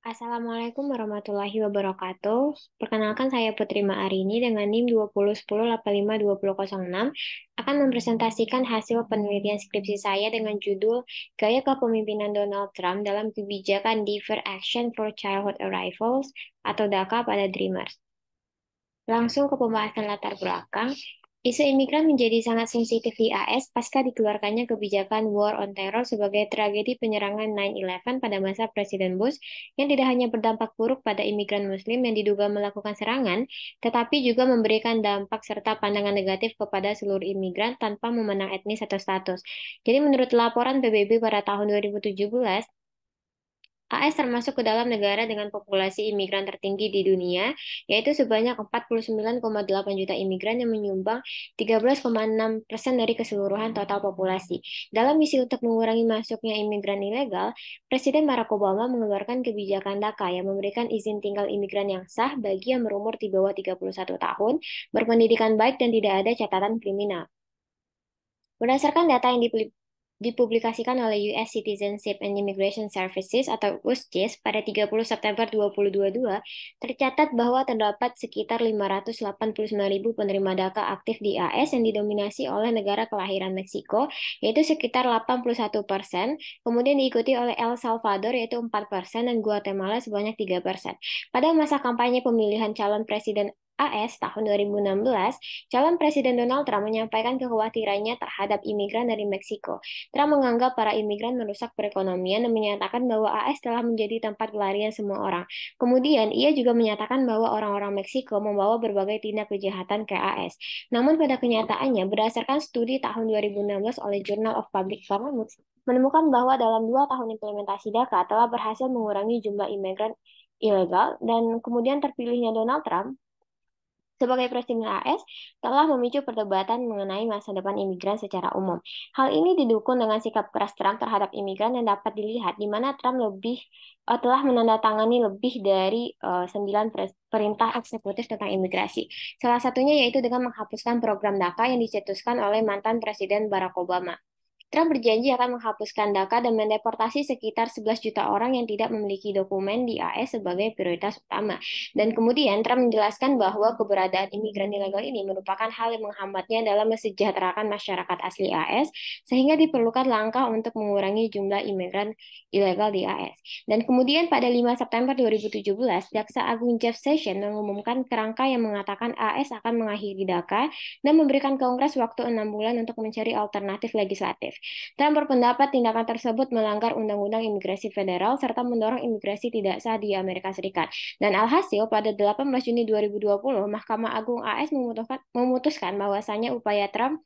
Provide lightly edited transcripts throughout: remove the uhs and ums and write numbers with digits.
Assalamualaikum warahmatullahi wabarakatuh. Perkenalkan saya Putri Ma'arini dengan NIM 2010852006 akan mempresentasikan hasil penelitian skripsi saya dengan judul Gaya Kepemimpinan Donald Trump dalam Kebijakan Deferred Action for Childhood Arrivals atau DACA pada Dreamers. Langsung ke pembahasan latar belakang. Isu imigran menjadi sangat sensitif di AS pasca dikeluarkannya kebijakan War on Terror sebagai tragedi penyerangan 9/11 pada masa Presiden Bush yang tidak hanya berdampak buruk pada imigran Muslim yang diduga melakukan serangan, tetapi juga memberikan dampak serta pandangan negatif kepada seluruh imigran tanpa memandang etnis atau status. Jadi menurut laporan PBB pada tahun 2017, AS termasuk ke dalam negara dengan populasi imigran tertinggi di dunia, yaitu sebanyak 49,8 juta imigran yang menyumbang 13,6% dari keseluruhan total populasi. Dalam misi untuk mengurangi masuknya imigran ilegal, Presiden Barack Obama mengeluarkan kebijakan DACA yang memberikan izin tinggal imigran yang sah bagi yang berumur di bawah 31 tahun, berpendidikan baik dan tidak ada catatan kriminal. Berdasarkan data yang dipublikasikan oleh US Citizenship and Immigration Services atau USCIS pada 30 September 2022, tercatat bahwa terdapat sekitar 589.000 penerima DACA aktif di AS yang didominasi oleh negara kelahiran Meksiko, yaitu sekitar 81%, kemudian diikuti oleh El Salvador yaitu 4%, dan Guatemala sebanyak 3%. Pada masa kampanye pemilihan calon presiden AS tahun 2016, calon Presiden Donald Trump menyampaikan kekhawatirannya terhadap imigran dari Meksiko. Trump menganggap para imigran merusak perekonomian dan menyatakan bahwa AS telah menjadi tempat pelarian semua orang. Kemudian, ia juga menyatakan bahwa orang-orang Meksiko membawa berbagai tindak kejahatan ke AS. Namun pada kenyataannya, berdasarkan studi tahun 2016 oleh Journal of Public Economics, menemukan bahwa dalam 2 tahun implementasi DACA telah berhasil mengurangi jumlah imigran ilegal, dan kemudian terpilihnya Donald Trump sebagai Presiden AS telah memicu perdebatan mengenai masa depan imigran secara umum. Hal ini didukung dengan sikap keras Trump terhadap imigran yang dapat dilihat di mana Trump telah menandatangani lebih dari 9 perintah eksekutif tentang imigrasi. Salah satunya yaitu dengan menghapuskan program DACA yang dicetuskan oleh mantan Presiden Barack Obama. Trump berjanji akan menghapuskan DACA dan mendeportasi sekitar 11 juta orang yang tidak memiliki dokumen di AS sebagai prioritas utama. Dan kemudian Trump menjelaskan bahwa keberadaan imigran ilegal ini merupakan hal yang menghambatnya dalam mesejahterakan masyarakat asli AS, sehingga diperlukan langkah untuk mengurangi jumlah imigran ilegal di AS. Dan kemudian pada 5 September 2017, Jaksa Agung Jeff Sessions mengumumkan kerangka yang mengatakan AS akan mengakhiri DACA dan memberikan Kongres waktu 6 bulan untuk mencari alternatif legislatif. Trump berpendapat tindakan tersebut melanggar Undang-Undang Imigrasi Federal serta mendorong imigrasi tidak sah di Amerika Serikat. Dan alhasil, pada 18 Juni 2020, Mahkamah Agung AS memutuskan bahwasannya upaya Trump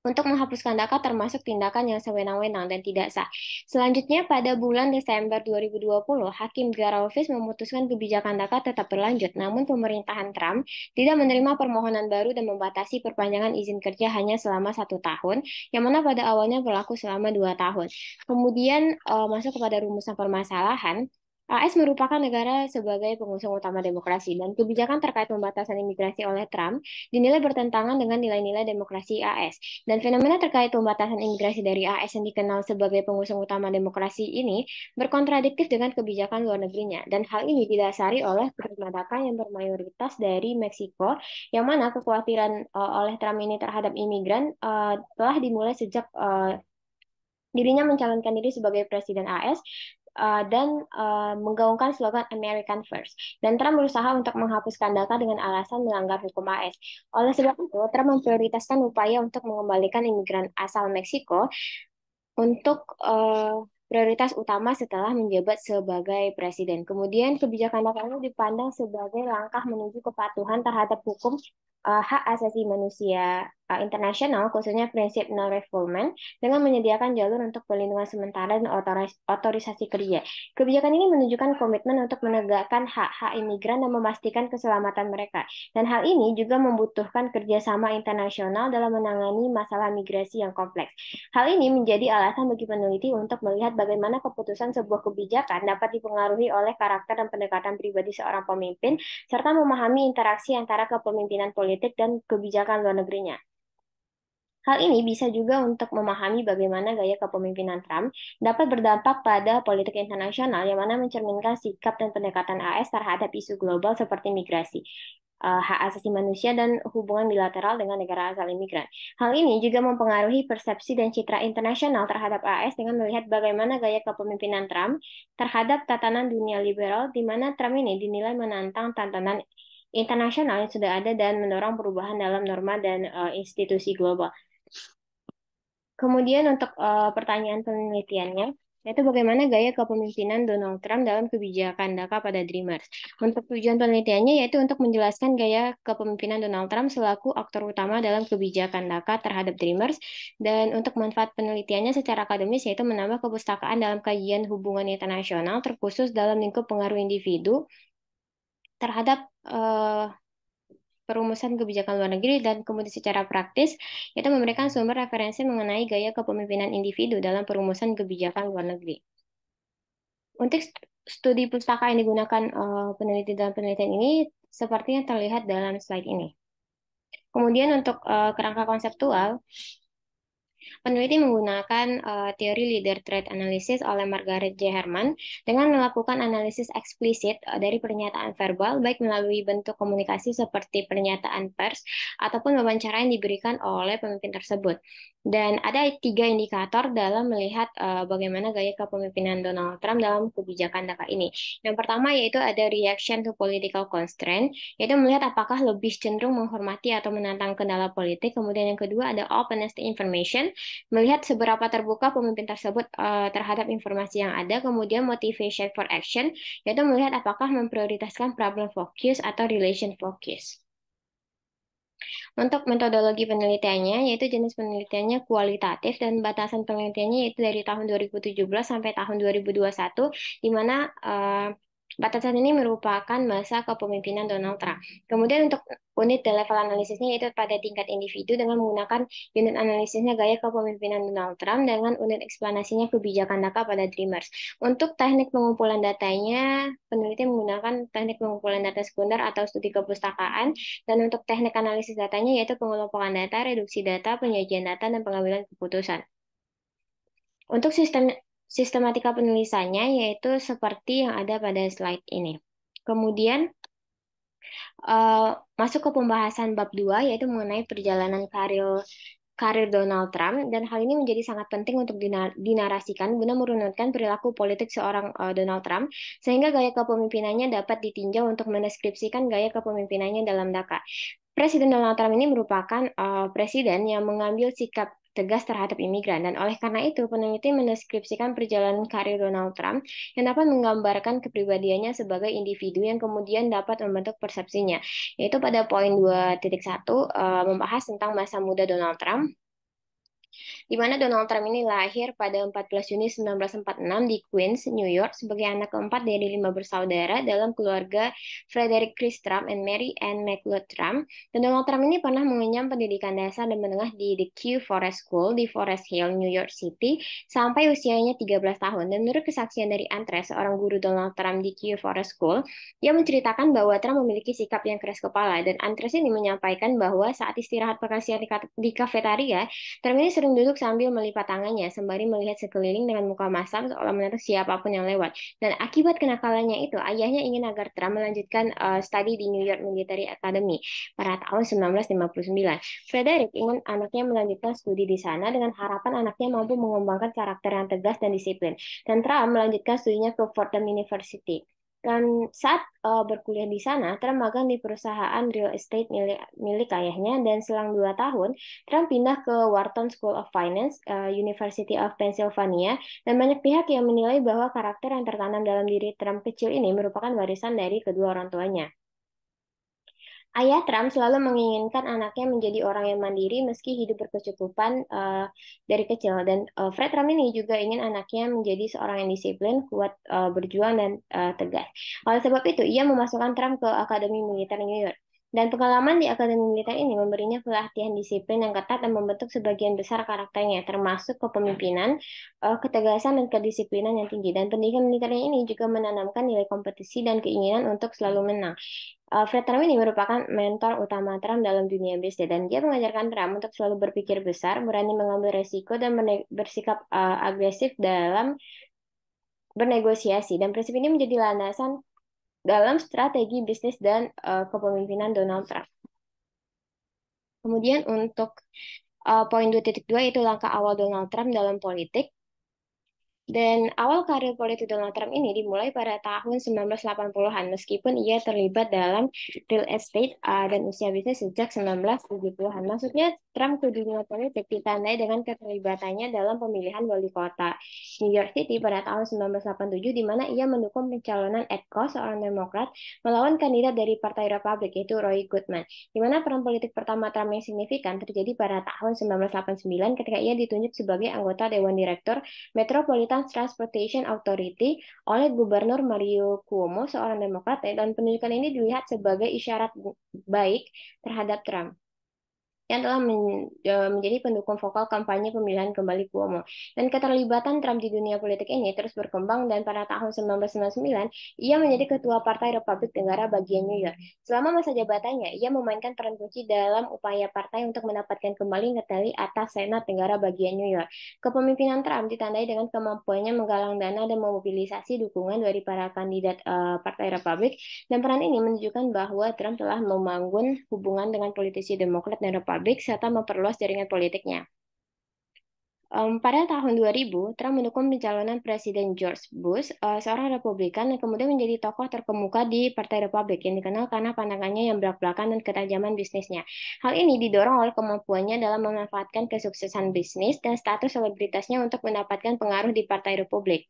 untuk menghapuskan DACA termasuk tindakan yang sewenang-wenang dan tidak sah. Selanjutnya, pada bulan Desember 2020, Hakim Garofis memutuskan kebijakan DACA tetap berlanjut, namun pemerintahan Trump tidak menerima permohonan baru dan membatasi perpanjangan izin kerja hanya selama 1 tahun, yang mana pada awalnya berlaku selama 2 tahun. Kemudian masuk kepada rumusan permasalahan. AS merupakan negara sebagai pengusung utama demokrasi, dan kebijakan terkait pembatasan imigrasi oleh Trump dinilai bertentangan dengan nilai-nilai demokrasi AS. Dan fenomena terkait pembatasan imigrasi dari AS yang dikenal sebagai pengusung utama demokrasi ini berkontradiktif dengan kebijakan luar negerinya. Dan hal ini didasari oleh perdagangan yang bermayoritas dari Meksiko, yang mana kekhawatiran oleh Trump ini terhadap imigran telah dimulai sejak dirinya mencalonkan diri sebagai Presiden AS dan menggaungkan slogan American First. Dan Trump berusaha untuk menghapuskan DACA dengan alasan melanggar hukum AS. Oleh sebab itu, Trump memprioritaskan upaya untuk mengembalikan imigran asal Meksiko untuk prioritas utama setelah menjabat sebagai presiden. Kemudian kebijakan DACA ini dipandang sebagai langkah menuju kepatuhan terhadap hukum hak asasi manusia internasional, khususnya prinsip non-refoulement, dengan menyediakan jalur untuk perlindungan sementara dan otorisasi kerja. Kebijakan ini menunjukkan komitmen untuk menegakkan hak-hak imigran dan memastikan keselamatan mereka. Dan hal ini juga membutuhkan kerjasama internasional dalam menangani masalah migrasi yang kompleks. Hal ini menjadi alasan bagi peneliti untuk melihat bagaimana keputusan sebuah kebijakan dapat dipengaruhi oleh karakter dan pendekatan pribadi seorang pemimpin, serta memahami interaksi antara kepemimpinan politik dan kebijakan luar negerinya. Hal ini bisa juga untuk memahami bagaimana gaya kepemimpinan Trump dapat berdampak pada politik internasional yang mana mencerminkan sikap dan pendekatan AS terhadap isu global seperti migrasi, hak asasi manusia, dan hubungan bilateral dengan negara asal imigran. Hal ini juga mempengaruhi persepsi dan citra internasional terhadap AS dengan melihat bagaimana gaya kepemimpinan Trump terhadap tatanan dunia liberal, di mana Trump ini dinilai menantang tatanan internasional yang sudah ada dan mendorong perubahan dalam norma dan institusi global. Kemudian untuk pertanyaan penelitiannya, yaitu bagaimana gaya kepemimpinan Donald Trump dalam kebijakan DACA pada Dreamers. Untuk tujuan penelitiannya yaitu untuk menjelaskan gaya kepemimpinan Donald Trump selaku aktor utama dalam kebijakan DACA terhadap Dreamers, dan untuk manfaat penelitiannya secara akademis yaitu menambah kepustakaan dalam kajian hubungan internasional terkhusus dalam lingkup pengaruh individu terhadap perumusan kebijakan luar negeri, dan kemudian secara praktis itu memberikan sumber referensi mengenai gaya kepemimpinan individu dalam perumusan kebijakan luar negeri. Untuk studi pustaka yang digunakan peneliti dalam penelitian ini sepertinya terlihat dalam slide ini. Kemudian untuk kerangka konseptual, peneliti menggunakan teori leader trait analysis oleh Margaret J. Herman dengan melakukan analisis eksplisit dari pernyataan verbal, baik melalui bentuk komunikasi seperti pernyataan pers ataupun wawancara yang diberikan oleh pemimpin tersebut. Dan ada 3 indikator dalam melihat bagaimana gaya kepemimpinan Donald Trump dalam kebijakan DACA ini. Yang pertama yaitu ada reaction to political constraint, yaitu melihat apakah lebih cenderung menghormati atau menantang kendala politik. Kemudian yang kedua ada openness to information, melihat seberapa terbuka pemimpin tersebut terhadap informasi yang ada. Kemudian motivation for action, yaitu melihat apakah memprioritaskan problem focus atau relation focus. Untuk metodologi penelitiannya, yaitu jenis penelitiannya kualitatif dan batasan penelitiannya yaitu dari tahun 2017 sampai tahun 2021, di mana batasan ini merupakan masa kepemimpinan Donald Trump. Kemudian untuk unit level analisisnya yaitu pada tingkat individu dengan menggunakan unit analisisnya gaya kepemimpinan Donald Trump dengan unit eksplanasinya kebijakan DACA pada Dreamers. Untuk teknik pengumpulan datanya, peneliti menggunakan teknik pengumpulan data sekunder atau studi kepustakaan, dan untuk teknik analisis datanya yaitu pengelompokan data, reduksi data, penyajian data, dan pengambilan keputusan. Untuk sistematika penulisannya yaitu seperti yang ada pada slide ini. Kemudian masuk ke pembahasan bab 2 yaitu mengenai perjalanan karir Donald Trump, dan hal ini menjadi sangat penting untuk dinarasikan guna merunutkan perilaku politik seorang Donald Trump sehingga gaya kepemimpinannya dapat ditinjau untuk mendeskripsikan gaya kepemimpinannya dalam DACA. Presiden Donald Trump ini merupakan presiden yang mengambil sikap tegas terhadap imigran, dan oleh karena itu peneliti mendeskripsikan perjalanan karir Donald Trump yang dapat menggambarkan kepribadiannya sebagai individu yang kemudian dapat membentuk persepsinya, yaitu pada poin 2.1 membahas tentang masa muda Donald Trump, di mana Donald Trump ini lahir pada 14 Juni 1946 di Queens, New York, sebagai anak keempat dari 5 bersaudara dalam keluarga Frederick Chris Trump and Mary Ann McLeod Trump. Dan Donald Trump ini pernah mengenyam pendidikan dasar dan menengah di The Q Forest School di Forest Hill, New York City, sampai usianya 13 tahun. Dan menurut kesaksian dari Andres, seorang guru Donald Trump di Q Forest School, dia menceritakan bahwa Trump memiliki sikap yang keras kepala, dan Andres ini menyampaikan bahwa saat istirahat makan siang di kafetaria, Trump ini sering duduk sambil melipat tangannya, sembari melihat sekeliling dengan muka masam seolah menatap siapapun yang lewat. Dan akibat kenakalannya itu, ayahnya ingin agar Trump melanjutkan studi di New York Military Academy pada tahun 1959. Frederick ingin anaknya melanjutkan studi di sana dengan harapan anaknya mampu mengembangkan karakter yang tegas dan disiplin. Dan Trump melanjutkan studinya ke Fordham University. Dan saat berkuliah di sana, Trump magang di perusahaan real estate milik ayahnya, dan selang 2 tahun, Trump pindah ke Wharton School of Finance, University of Pennsylvania, dan banyak pihak yang menilai bahwa karakter yang tertanam dalam diri Trump kecil ini merupakan warisan dari kedua orang tuanya. Ayah Trump selalu menginginkan anaknya menjadi orang yang mandiri meski hidup berkecukupan dari kecil. Dan Fred Trump ini juga ingin anaknya menjadi seorang yang disiplin, kuat berjuang, dan tegas. Oleh sebab itu, ia memasukkan Trump ke Akademi Militer New York. Dan pengalaman di Akademi Militer ini memberinya pelatihan disiplin yang ketat dan membentuk sebagian besar karakternya, termasuk kepemimpinan, ketegasan, dan kedisiplinan yang tinggi. Dan pendidikan militernya ini juga menanamkan nilai kompetisi dan keinginan untuk selalu menang. Fred Trump ini merupakan mentor utama Trump dalam dunia bisnis dan dia mengajarkan Trump untuk selalu berpikir besar, berani mengambil resiko dan bersikap agresif dalam bernegosiasi. Dan prinsip ini menjadi landasan dalam strategi bisnis dan kepemimpinan Donald Trump. Kemudian untuk poin 2.2 itu langkah awal Donald Trump dalam politik. Dan awal karir politik Donald Trump ini dimulai pada tahun 1980-an, meskipun ia terlibat dalam real estate dan usia bisnis sejak 1970-an. Maksudnya, Trump ke dunia politik ditandai dengan keterlibatannya dalam pemilihan wali kota New York City pada tahun 1987, di mana ia mendukung pencalonan Ed Koch, seorang Demokrat, melawan kandidat dari Partai Republik, yaitu Roy Goodman. Di mana peran politik pertama Trump yang signifikan terjadi pada tahun 1989 ketika ia ditunjuk sebagai anggota Dewan Direktur Metropolitan Transportation Authority oleh Gubernur Mario Cuomo, seorang Demokrat, dan penunjukan ini dilihat sebagai isyarat baik terhadap Trump yang telah menjadi pendukung vokal kampanye pemilihan kembali Cuomo. Dan keterlibatan Trump di dunia politik ini terus berkembang dan pada tahun 1999 ia menjadi ketua Partai Republik Negara Bagian New York. Selama masa jabatannya, ia memainkan peran kunci dalam upaya partai untuk mendapatkan kembali ngeteli atas Senat Negara Bagian New York. Kepemimpinan Trump ditandai dengan kemampuannya menggalang dana dan memobilisasi dukungan dari para kandidat Partai Republik, dan peran ini menunjukkan bahwa Trump telah membangun hubungan dengan politisi Demokrat dan Republik serta memperluas jaringan politiknya. Pada tahun 2000, Trump mendukung pencalonan Presiden George Bush, seorang Republikan yang kemudian menjadi tokoh terkemuka di Partai Republik yang dikenal karena pandangannya yang belak-belakan dan ketajaman bisnisnya. Hal ini didorong oleh kemampuannya dalam memanfaatkan kesuksesan bisnis dan status selebritasnya untuk mendapatkan pengaruh di Partai Republik.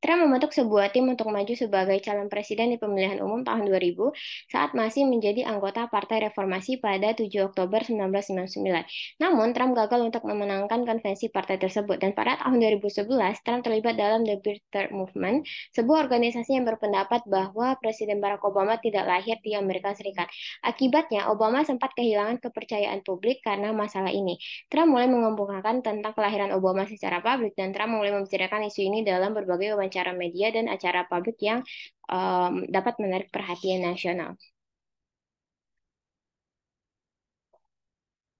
Trump membentuk sebuah tim untuk maju sebagai calon presiden di pemilihan umum tahun 2000 saat masih menjadi anggota Partai Reformasi pada 7 Oktober 1999. Namun, Trump gagal untuk memenangkan konvensi partai tersebut dan pada tahun 2011, Trump terlibat dalam The Birther Movement, sebuah organisasi yang berpendapat bahwa Presiden Barack Obama tidak lahir di Amerika Serikat. Akibatnya, Obama sempat kehilangan kepercayaan publik karena masalah ini. Trump mulai mengemukakan tentang kelahiran Obama secara publik dan Trump mulai membicarakan isu ini dalam berbagai wawancara media dan acara publik yang dapat menarik perhatian nasional.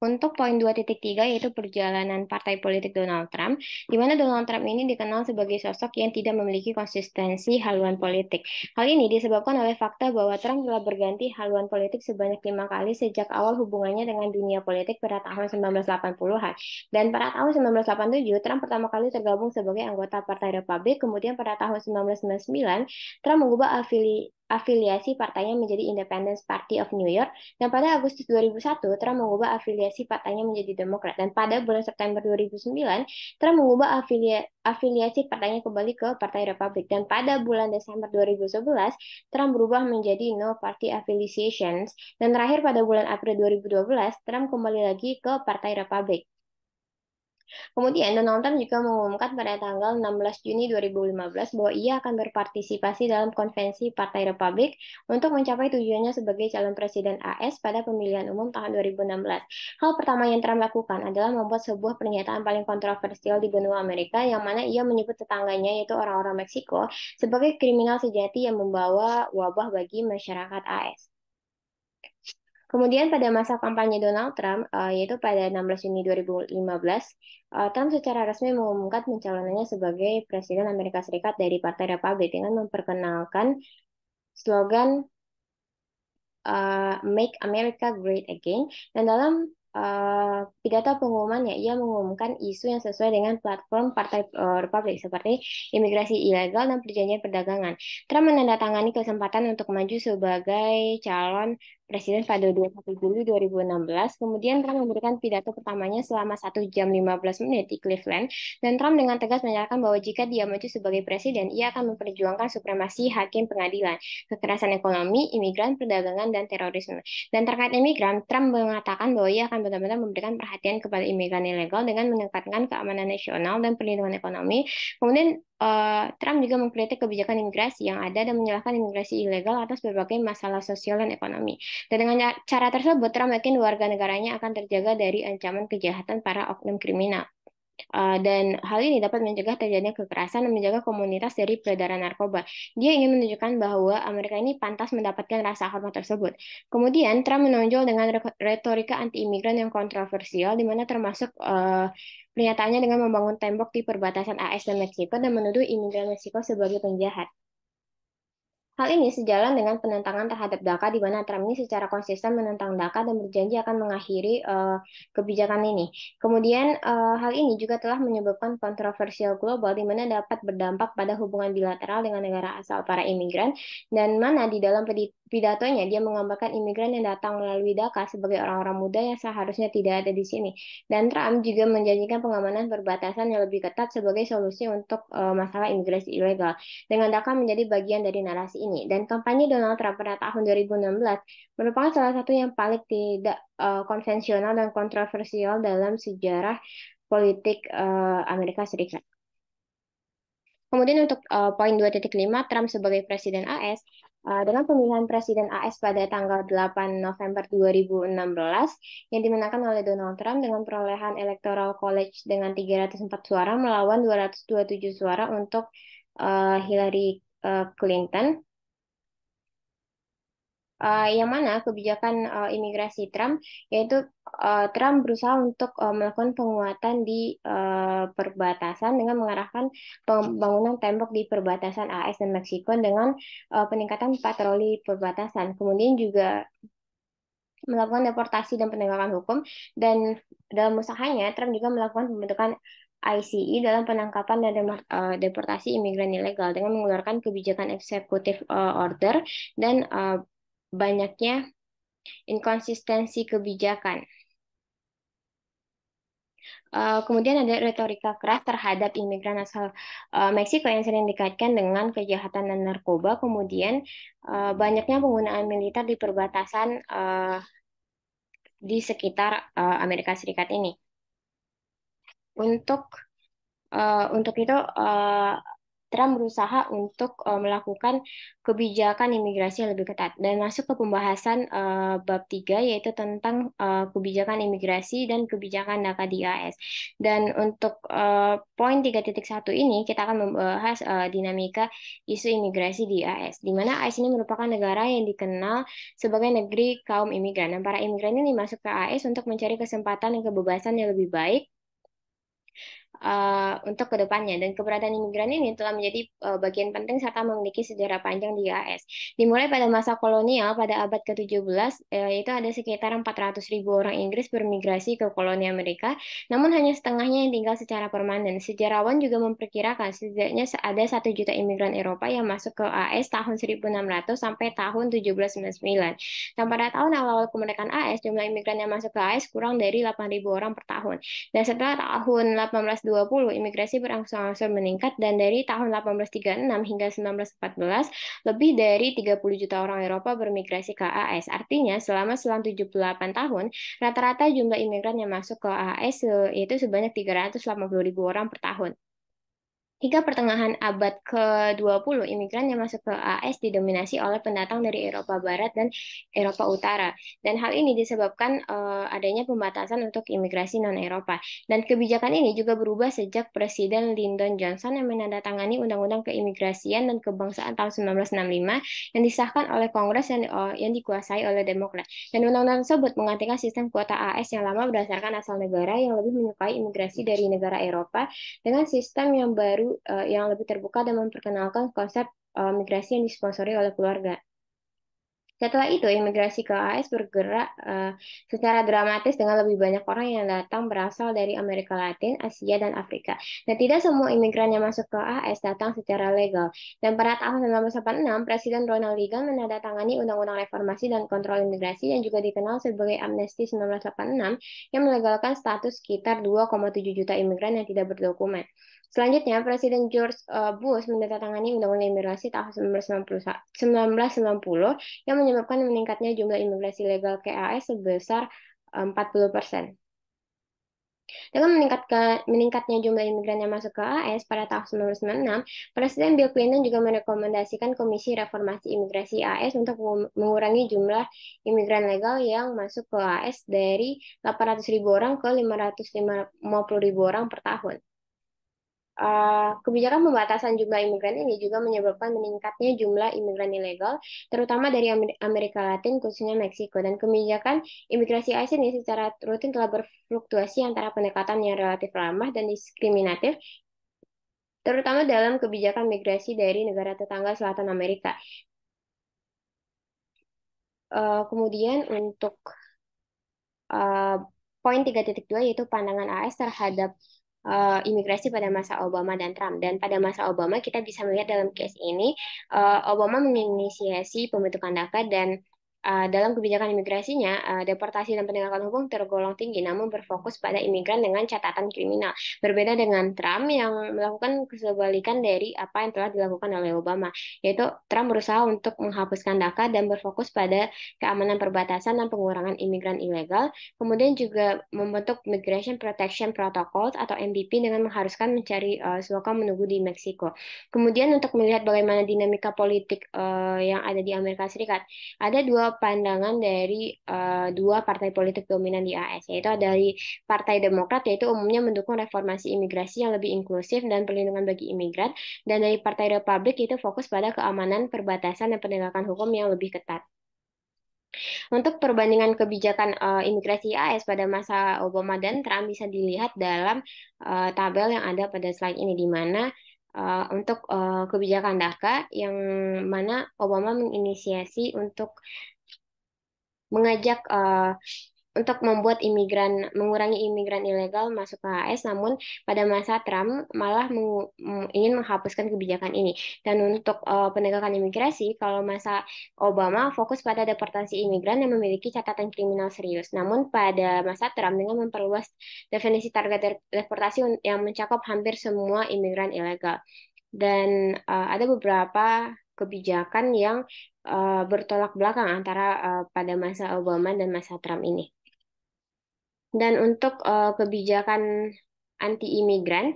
Untuk poin 2.3 yaitu perjalanan partai politik Donald Trump, di mana Donald Trump ini dikenal sebagai sosok yang tidak memiliki konsistensi haluan politik. Hal ini disebabkan oleh fakta bahwa Trump telah berganti haluan politik sebanyak 5 kali sejak awal hubungannya dengan dunia politik pada tahun 1980-an. Dan pada tahun 1987, Trump pertama kali tergabung sebagai anggota Partai Republik, kemudian pada tahun 1999, Trump mengubah afiliasi partainya menjadi Independence Party of New York, dan pada Agustus 2001, Trump mengubah afiliasi partainya menjadi Demokrat. Dan pada bulan September 2009, Trump mengubah afiliasi partainya kembali ke Partai Republik. Dan pada bulan Desember 2011, Trump berubah menjadi No Party Affiliations. Dan terakhir pada bulan April 2012, Trump kembali lagi ke Partai Republik. Kemudian, Donald Trump juga mengumumkan pada tanggal 16 Juni 2015 bahwa ia akan berpartisipasi dalam konvensi Partai Republik untuk mencapai tujuannya sebagai calon presiden AS pada pemilihan umum tahun 2016. Hal pertama yang Trump lakukan adalah membuat sebuah pernyataan paling kontroversial di benua Amerika, yang mana ia menyebut tetangganya, yaitu orang-orang Meksiko, sebagai kriminal sejati yang membawa wabah bagi masyarakat AS. Kemudian pada masa kampanye Donald Trump, yaitu pada 16 Juni 2015, Trump secara resmi mengumumkan pencalonannya sebagai Presiden Amerika Serikat dari Partai Republik dengan memperkenalkan slogan Make America Great Again. Dan dalam pidato pengumumannya, ia mengumumkan isu yang sesuai dengan platform Partai Republik seperti imigrasi ilegal dan perjanjian perdagangan. Trump menandatangani kesempatan untuk maju sebagai calon presiden pada 21 Juli 2016. Kemudian Trump memberikan pidato pertamanya selama 1 jam 15 menit di Cleveland, dan Trump dengan tegas menyatakan bahwa jika dia maju sebagai presiden, ia akan memperjuangkan supremasi hakim pengadilan, kekerasan ekonomi, imigran, perdagangan, dan terorisme. Dan terkait imigran, Trump mengatakan bahwa ia akan benar-benar memberikan perhatian kepada imigran ilegal dengan meningkatkan keamanan nasional dan perlindungan ekonomi. Kemudian Trump juga mengkritik kebijakan imigrasi yang ada dan menyalahkan imigrasi ilegal atas berbagai masalah sosial dan ekonomi. Dan dengan cara tersebut, Trump yakin warga negaranya akan terjaga dari ancaman kejahatan para oknum kriminal. Dan hal ini dapat mencegah terjadinya kekerasan dan menjaga komunitas dari peredaran narkoba. Dia ingin menunjukkan bahwa Amerika ini pantas mendapatkan rasa hormat tersebut. Kemudian Trump menonjol dengan retorika anti-imigran yang kontroversial, di mana termasuk pernyataannya dengan membangun tembok di perbatasan AS dan Meksiko dan menuduh imigran Meksiko sebagai penjahat. Hal ini sejalan dengan penentangan terhadap DACA, di mana Trump ini secara konsisten menentang DACA dan berjanji akan mengakhiri kebijakan ini. Kemudian hal ini juga telah menyebabkan kontroversial global, di mana dapat berdampak pada hubungan bilateral dengan negara asal para imigran, dan mana di dalam pidatonya dia menggambarkan imigran yang datang melalui DACA sebagai orang-orang muda yang seharusnya tidak ada di sini. Dan Trump juga menjanjikan pengamanan perbatasan yang lebih ketat sebagai solusi untuk masalah imigrasi ilegal, dengan DACA menjadi bagian dari narasi ini. Dan kampanye Donald Trump pada tahun 2016 merupakan salah satu yang paling tidak konvensional dan kontroversial dalam sejarah politik Amerika Serikat. Kemudian untuk poin 2.5, Trump sebagai Presiden AS, dengan pemilihan Presiden AS pada tanggal 8 November 2016 yang dimenangkan oleh Donald Trump dengan perolehan Electoral College dengan 304 suara melawan 227 suara untuk Hillary Clinton, yang mana kebijakan imigrasi Trump, yaitu Trump berusaha untuk melakukan penguatan di perbatasan dengan mengarahkan pembangunan tembok di perbatasan AS dan Meksiko dengan peningkatan patroli perbatasan. Kemudian juga melakukan deportasi dan penegakan hukum, dan dalam usahanya Trump juga melakukan pembentukan ICE dalam penangkapan dan deportasi imigran ilegal dengan mengeluarkan kebijakan eksekutif order dan banyaknya inkonsistensi kebijakan. Kemudian ada retorika keras terhadap imigran asal Meksiko yang sering dikaitkan dengan kejahatan dan narkoba. Kemudian banyaknya penggunaan militer di perbatasan di sekitar Amerika Serikat ini. Untuk itu Trump berusaha untuk melakukan kebijakan imigrasi yang lebih ketat dan masuk ke pembahasan bab 3, yaitu tentang kebijakan imigrasi dan kebijakan DACA di AS. Dan untuk poin 3.1 ini kita akan membahas dinamika isu imigrasi di AS, di mana AS ini merupakan negara yang dikenal sebagai negeri kaum imigran. Dan para imigran ini masuk ke AS untuk mencari kesempatan dan kebebasan yang lebih baik untuk kedepannya, dan keberadaan imigran ini telah menjadi bagian penting serta memiliki sejarah panjang di AS. Dimulai pada masa kolonial pada abad ke-17, yaitu ada sekitar 400.000 orang Inggris bermigrasi ke koloni Amerika, namun hanya setengahnya yang tinggal secara permanen. Sejarawan juga memperkirakan setidaknya ada 1 juta imigran Eropa yang masuk ke AS tahun 1600 sampai tahun 1799. Dan pada tahun awal kemerdekaan AS, jumlah imigran yang masuk ke AS kurang dari 8.000 orang per tahun. Dan setelah tahun 1820, imigrasi berangsur-angsur meningkat, dan dari tahun 1836 hingga 1914, lebih dari 30 juta orang Eropa bermigrasi ke AS. Artinya, selang 78 tahun, rata-rata jumlah imigran yang masuk ke AS yaitu sebanyak 380.000 orang per tahun. Hingga pertengahan abad ke-20, imigran yang masuk ke AS didominasi oleh pendatang dari Eropa Barat dan Eropa Utara. Dan hal ini disebabkan adanya pembatasan untuk imigrasi non-Eropa. Dan kebijakan ini juga berubah sejak Presiden Lyndon Johnson yang menandatangani Undang-Undang Keimigrasian dan Kebangsaan tahun 1965 yang disahkan oleh Kongres yang dikuasai oleh Demokrat. Dan undang-undang tersebut menggantikan sistem kuota AS yang lama berdasarkan asal negara yang lebih menyukai imigrasi dari negara Eropa dengan sistem yang baru yang lebih terbuka dan memperkenalkan konsep migrasi yang disponsori oleh keluarga. Setelah itu, imigrasi ke AS bergerak secara dramatis dengan lebih banyak orang yang datang berasal dari Amerika Latin, Asia, dan Afrika. Dan tidak semua imigran yang masuk ke AS datang secara legal. Dan pada tahun 1986, Presiden Ronald Reagan menandatangani Undang-Undang Reformasi dan Kontrol Imigrasi yang juga dikenal sebagai Amnesti 1986 yang melegalkan status sekitar 2,7 juta imigran yang tidak berdokumen. Selanjutnya, Presiden George Bush menandatangani Undang-Undang Imigrasi tahun 1990 yang menyebabkan meningkatnya jumlah imigrasi legal ke AS sebesar 40%. Dengan meningkatnya jumlah imigran yang masuk ke AS pada tahun 1996, Presiden Bill Clinton juga merekomendasikan Komisi Reformasi Imigrasi AS untuk mengurangi jumlah imigran legal yang masuk ke AS dari 800.000 orang ke 550.000 orang per tahun. Kebijakan pembatasan jumlah imigran ini juga menyebabkan meningkatnya jumlah imigran ilegal, terutama dari Amerika Latin, khususnya Meksiko. Dan kebijakan imigrasi AS ini secara rutin telah berfluktuasi antara pendekatan yang relatif ramah dan diskriminatif, terutama dalam kebijakan migrasi dari negara tetangga Selatan Amerika. Kemudian untuk eh, poin 3.2 yaitu pandangan AS terhadap imigrasi pada masa Obama dan Trump. Dan pada masa Obama kita bisa melihat dalam case ini Obama menginisiasi pembentukan DACA dan dalam kebijakan imigrasinya deportasi dan penegakan hukum tergolong tinggi namun berfokus pada imigran dengan catatan kriminal. Berbeda dengan Trump yang melakukan kesebalikan dari apa yang telah dilakukan oleh Obama, yaitu Trump berusaha untuk menghapuskan DACA dan berfokus pada keamanan perbatasan dan pengurangan imigran ilegal. Kemudian juga membentuk Migration Protection Protocols atau MPP dengan mengharuskan mencari suaka menunggu di Meksiko. Kemudian untuk melihat bagaimana dinamika politik yang ada di Amerika Serikat, ada dua pandangan dari dua partai politik dominan di AS, yaitu dari Partai Demokrat, yaitu umumnya mendukung reformasi imigrasi yang lebih inklusif dan perlindungan bagi imigran, dan dari Partai Republik itu fokus pada keamanan perbatasan dan penegakan hukum yang lebih ketat. Untuk perbandingan kebijakan imigrasi AS pada masa Obama dan Trump bisa dilihat dalam tabel yang ada pada slide ini, di mana untuk kebijakan DACA yang mana Obama menginisiasi untuk mengajak untuk membuat mengurangi imigran ilegal masuk ke AS, namun pada masa Trump malah ingin menghapuskan kebijakan ini. Dan untuk penegakan imigrasi, kalau masa Obama fokus pada deportasi imigran yang memiliki catatan kriminal serius. Namun pada masa Trump dengan memperluas definisi target deportasi yang mencakup hampir semua imigran ilegal. Dan ada beberapa kebijakan yang bertolak belakang antara pada masa Obama dan masa Trump ini. Dan untuk kebijakan anti-imigran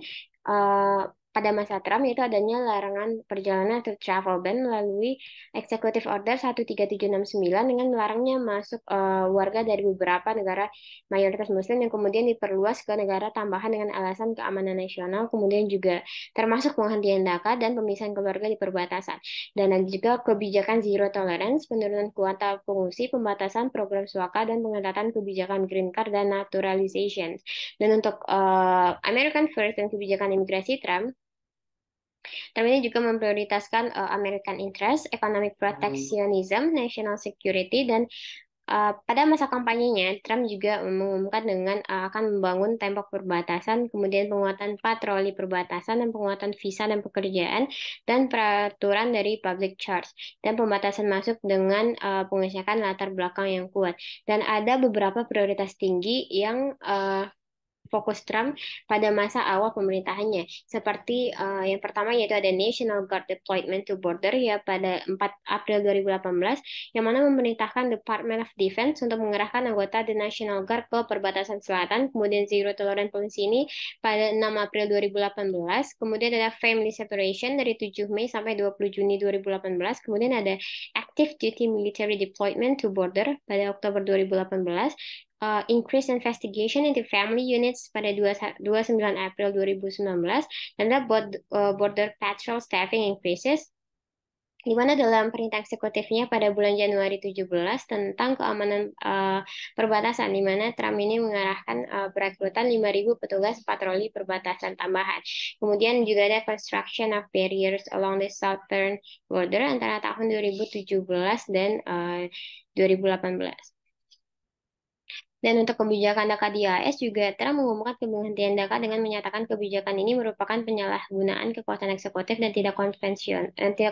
pada masa Trump itu adanya larangan perjalanan atau travel ban melalui Executive Order 13769 dengan melarangnya masuk warga dari beberapa negara mayoritas Muslim yang kemudian diperluas ke negara tambahan dengan alasan keamanan nasional, kemudian juga termasuk penghentian DACA dan pemisahan keluarga di perbatasan. Dan ada juga kebijakan zero tolerance, penurunan kuota pengungsi, pembatasan program suaka, dan pengetatan kebijakan green card dan naturalization. Dan untuk American First dan kebijakan imigrasi Trump ini juga memprioritaskan American interest, economic protectionism, national security, dan pada masa kampanyenya, Trump juga mengumumkan dengan akan membangun tembok perbatasan, kemudian penguatan patroli perbatasan, dan penguatan visa dan pekerjaan, dan peraturan dari public charge, dan pembatasan masuk dengan pengecekan latar belakang yang kuat. Dan ada beberapa prioritas tinggi yang fokus Trump pada masa awal pemerintahannya. Seperti yang pertama yaitu ada National Guard Deployment to Border ya pada 4 April 2018 yang mana memerintahkan Department of Defense untuk mengerahkan anggota The National Guard ke perbatasan selatan. Kemudian Zero Tolerance Policy ini pada 6 April 2018. Kemudian ada Family Separation dari 7 Mei sampai 20 Juni 2018. Kemudian ada Active Duty Military Deployment to Border pada Oktober 2018. Increase investigation into family units pada 29 April 2019 dan ada border patrol staffing increases di mana dalam perintah eksekutifnya pada bulan Januari 17 tentang keamanan perbatasan, di mana Trump ini mengarahkan perekrutan 5.000 petugas patroli perbatasan tambahan. Kemudian juga ada construction of barriers along the southern border antara tahun 2017 dan 2018. Dan untuk kebijakan DACA di AS juga Trump mengumumkan penghentian DACA dengan menyatakan kebijakan ini merupakan penyalahgunaan kekuasaan eksekutif dan tidak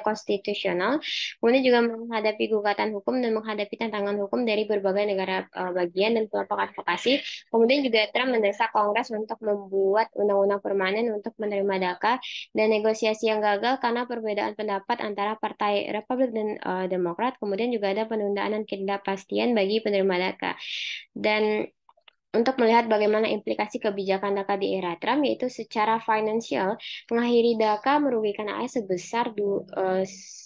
konstitusional. Kemudian juga menghadapi gugatan hukum dan menghadapi tantangan hukum dari berbagai negara bagian dan kelompok advokasi. Kemudian juga Trump mendesak Kongres untuk membuat undang-undang permanen untuk menerima DACA dan negosiasi yang gagal karena perbedaan pendapat antara Partai Republik dan Demokrat. Kemudian juga ada penundaan dan ketidakpastian bagi penerima DACA. Dan untuk melihat bagaimana implikasi kebijakan DACA di era Trump, yaitu secara finansial, mengakhiri DACA merugikan AS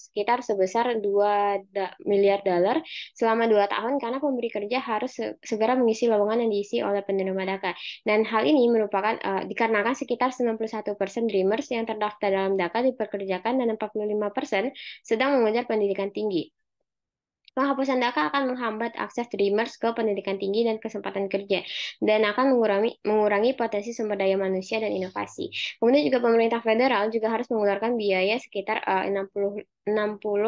sekitar sebesar 2 miliar dolar selama 2 tahun karena pemberi kerja harus segera mengisi lowongan yang diisi oleh penerima DACA. Dan hal ini merupakan dikarenakan sekitar 91% Dreamers yang terdaftar dalam DACA dipekerjakan dan 45% sedang mengejar pendidikan tinggi. Penghapusan DACA akan menghambat akses Dreamers ke pendidikan tinggi dan kesempatan kerja, dan akan mengurangi potensi sumber daya manusia dan inovasi. Kemudian juga pemerintah federal juga harus mengeluarkan biaya sekitar 60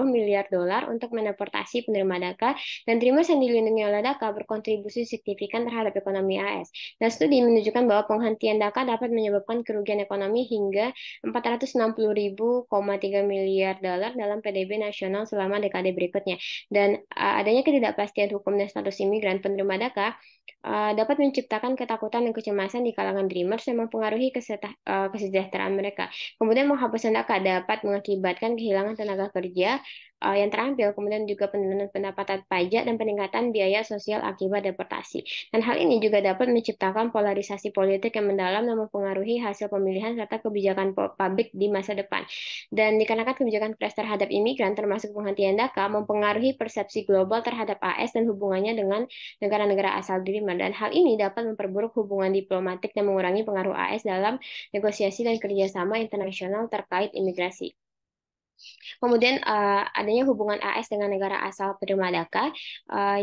miliar dolar untuk mendeportasi penerima DACA, dan Dreamers yang dilindungi oleh DACA berkontribusi signifikan terhadap ekonomi AS. Dan studi menunjukkan bahwa penghentian DACA dapat menyebabkan kerugian ekonomi hingga 460,3 miliar dolar dalam PDB nasional selama dekade berikutnya. Dan adanya ketidakpastian hukum dan status imigran penerima DACA dapat menciptakan ketakutan dan kecemasan di kalangan Dreamers yang mempengaruhi kesejahteraan mereka. Kemudian penghapusan DACA dapat mengakibatkan kehilangan tenaga kerja yang terampil, kemudian juga penurunan pendapatan pajak dan peningkatan biaya sosial akibat deportasi. Dan hal ini juga dapat menciptakan polarisasi politik yang mendalam dan mempengaruhi hasil pemilihan serta kebijakan publik di masa depan. Dan dikarenakan kebijakan keras terhadap imigran, termasuk penghentian DACA, mempengaruhi persepsi global terhadap AS dan hubungannya dengan negara-negara asal Dreamer. Dan hal ini dapat memperburuk hubungan diplomatik dan mengurangi pengaruh AS dalam negosiasi dan kerjasama internasional terkait imigrasi. Kemudian adanya hubungan AS dengan negara asal penerima DACA,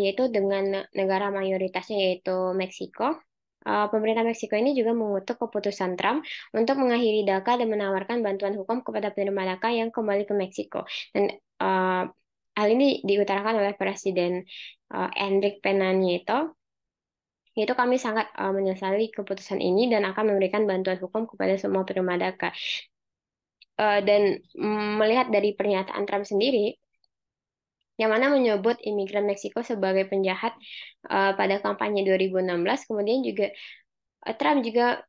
yaitu dengan negara mayoritasnya yaitu Meksiko. Pemerintah Meksiko ini juga mengutuk keputusan Trump untuk mengakhiri DACA dan menawarkan bantuan hukum kepada penerima DACA yang kembali ke Meksiko. Dan hal ini diutarakan oleh Presiden Enrique Pena Nieto. Yaitu kami sangat menyesali keputusan ini dan akan memberikan bantuan hukum kepada semua penerima DACA. Dan melihat dari pernyataan Trump sendiri, yang mana menyebut imigran Meksiko sebagai penjahat pada kampanye 2016, kemudian juga Trump juga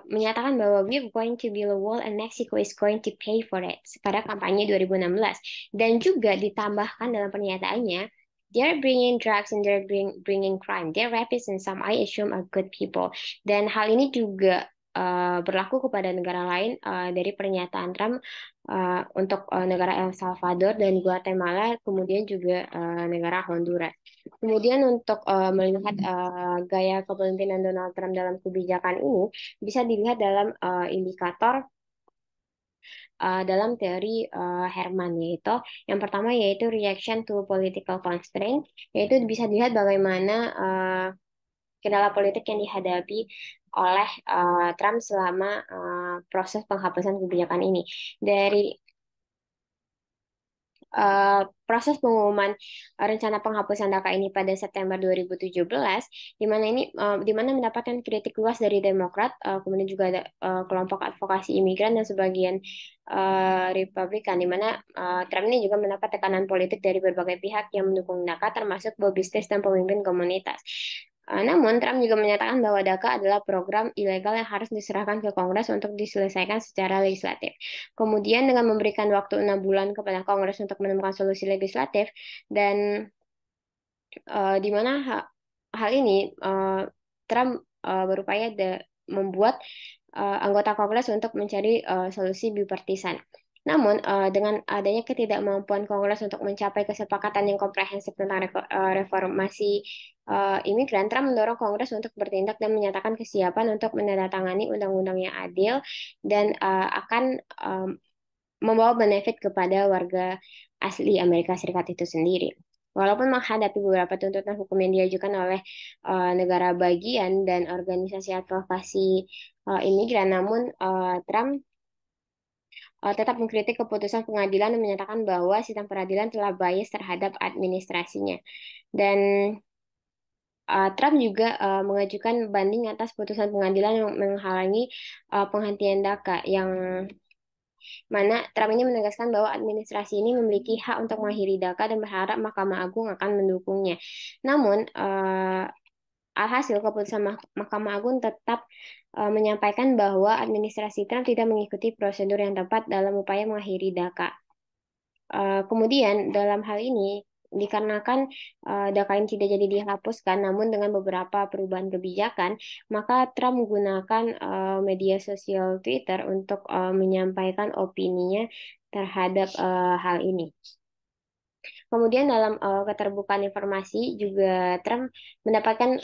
menyatakan bahwa we're going to build a wall and Mexico is going to pay for it pada kampanye 2016. Dan juga ditambahkan dalam pernyataannya, they're bringing drugs and they're bringing crime. They're rapists and some I assume are good people. Dan hal ini juga berlaku kepada negara lain dari pernyataan Trump untuk negara El Salvador dan Guatemala, kemudian juga negara Honduras. Kemudian untuk melihat gaya kepemimpinan Donald Trump dalam kebijakan ini bisa dilihat dalam indikator dalam teori Herman, yaitu yang pertama yaitu reaction to political constraint, yaitu bisa dilihat bagaimana kendala politik yang dihadapi oleh Trump selama proses penghapusan kebijakan ini. Dari proses pengumuman rencana penghapusan DACA ini pada September 2017, di mana mendapatkan kritik luas dari Demokrat, kemudian juga ada kelompok advokasi imigran dan sebagian Republikan, di mana Trump ini juga mendapat tekanan politik dari berbagai pihak yang mendukung DACA, termasuk lobistis dan pemimpin komunitas. Namun, Trump juga menyatakan bahwa DACA adalah program ilegal yang harus diserahkan ke Kongres untuk diselesaikan secara legislatif. Kemudian, dengan memberikan waktu 6 bulan kepada Kongres untuk menemukan solusi legislatif, dan di mana hal ini Trump berupaya membuat anggota Kongres untuk mencari solusi bipartisan. Namun, dengan adanya ketidakmampuan Kongres untuk mencapai kesepakatan yang komprehensif tentang reformasi imigran, Trump mendorong Kongres untuk bertindak dan menyatakan kesiapan untuk menandatangani undang-undang yang adil dan akan membawa benefit kepada warga asli Amerika Serikat itu sendiri. Walaupun menghadapi beberapa tuntutan hukum yang diajukan oleh negara bagian dan organisasi advokasi imigran, namun Trump tetap mengkritik keputusan pengadilan dan menyatakan bahwa sistem peradilan telah bias terhadap administrasinya. Dan Trump juga mengajukan banding atas putusan pengadilan yang menghalangi penghentian DACA, yang mana Trump ini menegaskan bahwa administrasi ini memiliki hak untuk mengakhiri DACA dan berharap Mahkamah Agung akan mendukungnya. Namun, alhasil keputusan Mahkamah Agung tetap menyampaikan bahwa administrasi Trump tidak mengikuti prosedur yang tepat dalam upaya mengakhiri DACA. Kemudian dalam hal ini dikarenakan DACA ini tidak jadi dihapuskan, namun dengan beberapa perubahan kebijakan, maka Trump menggunakan media sosial Twitter untuk menyampaikan opininya terhadap hal ini. Kemudian dalam keterbukaan informasi juga Trump mendapatkan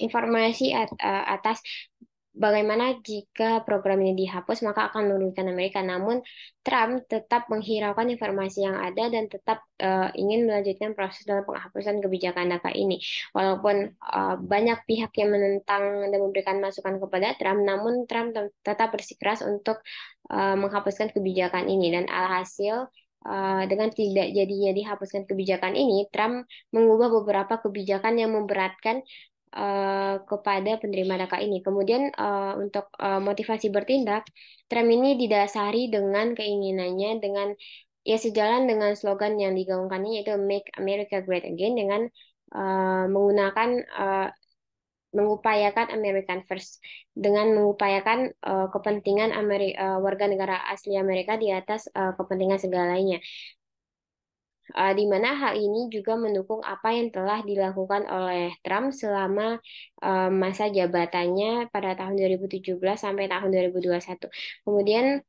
informasi atas bagaimana jika program ini dihapus maka akan merugikan Amerika. Namun Trump tetap menghiraukan informasi yang ada dan tetap ingin melanjutkan proses dalam penghapusan kebijakan DACA ini. Walaupun banyak pihak yang menentang dan memberikan masukan kepada Trump, namun Trump tetap bersikeras untuk menghapuskan kebijakan ini. Dan alhasil dengan tidak jadinya dihapuskan kebijakan ini, Trump mengubah beberapa kebijakan yang memberatkan kepada penerima DACA ini. Kemudian untuk motivasi bertindak, Trump ini didasari dengan keinginannya dengan ya sejalan dengan slogan yang digaungkannya yaitu Make America Great Again dengan menggunakan mengupayakan American First dengan mengupayakan kepentingan warga negara asli Amerika di atas kepentingan segalanya. Di mana hal ini juga mendukung apa yang telah dilakukan oleh Trump selama masa jabatannya pada tahun 2017 sampai tahun 2021. Kemudian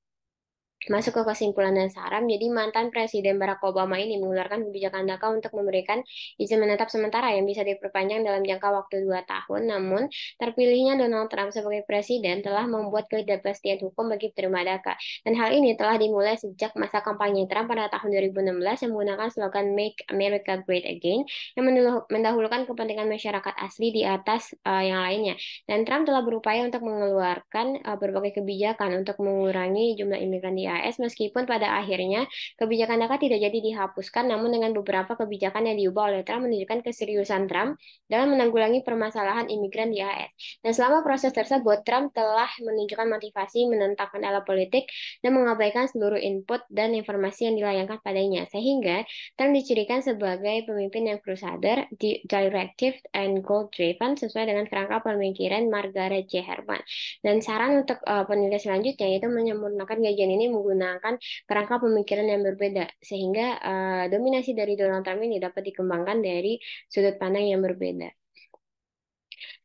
masuk ke kesimpulan dan saran, jadi mantan Presiden Barack Obama ini mengeluarkan kebijakan DACA untuk memberikan izin menetap sementara yang bisa diperpanjang dalam jangka waktu 2 tahun. Namun, terpilihnya Donald Trump sebagai presiden telah membuat ketidakpastian hukum bagi penerima DACA. Dan hal ini telah dimulai sejak masa kampanye Trump pada tahun 2016 yang menggunakan slogan Make America Great Again yang mendahulukan kepentingan masyarakat asli di atas yang lainnya. Dan Trump telah berupaya untuk mengeluarkan berbagai kebijakan untuk mengurangi jumlah imigran di AS meskipun pada akhirnya kebijakan DACA tidak jadi dihapuskan, namun dengan beberapa kebijakan yang diubah oleh Trump menunjukkan keseriusan Trump dalam menanggulangi permasalahan imigran di AS. Dan selama proses tersebut, Trump telah menunjukkan motivasi menentang kendala politik dan mengabaikan seluruh input dan informasi yang dilayangkan padanya, sehingga Trump dicirikan sebagai pemimpin yang crusader, directive, and goal-driven sesuai dengan kerangka pemikiran Margaret J. Herman. Dan saran untuk penelitian selanjutnya yaitu menyempurnakan kajian ini menggunakan kerangka pemikiran yang berbeda sehingga dominasi dari Donald Trump ini dapat dikembangkan dari sudut pandang yang berbeda.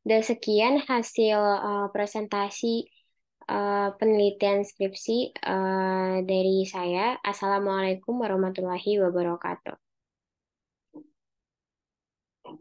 Dan sekian hasil presentasi penelitian skripsi dari saya. Assalamualaikum warahmatullahi wabarakatuh.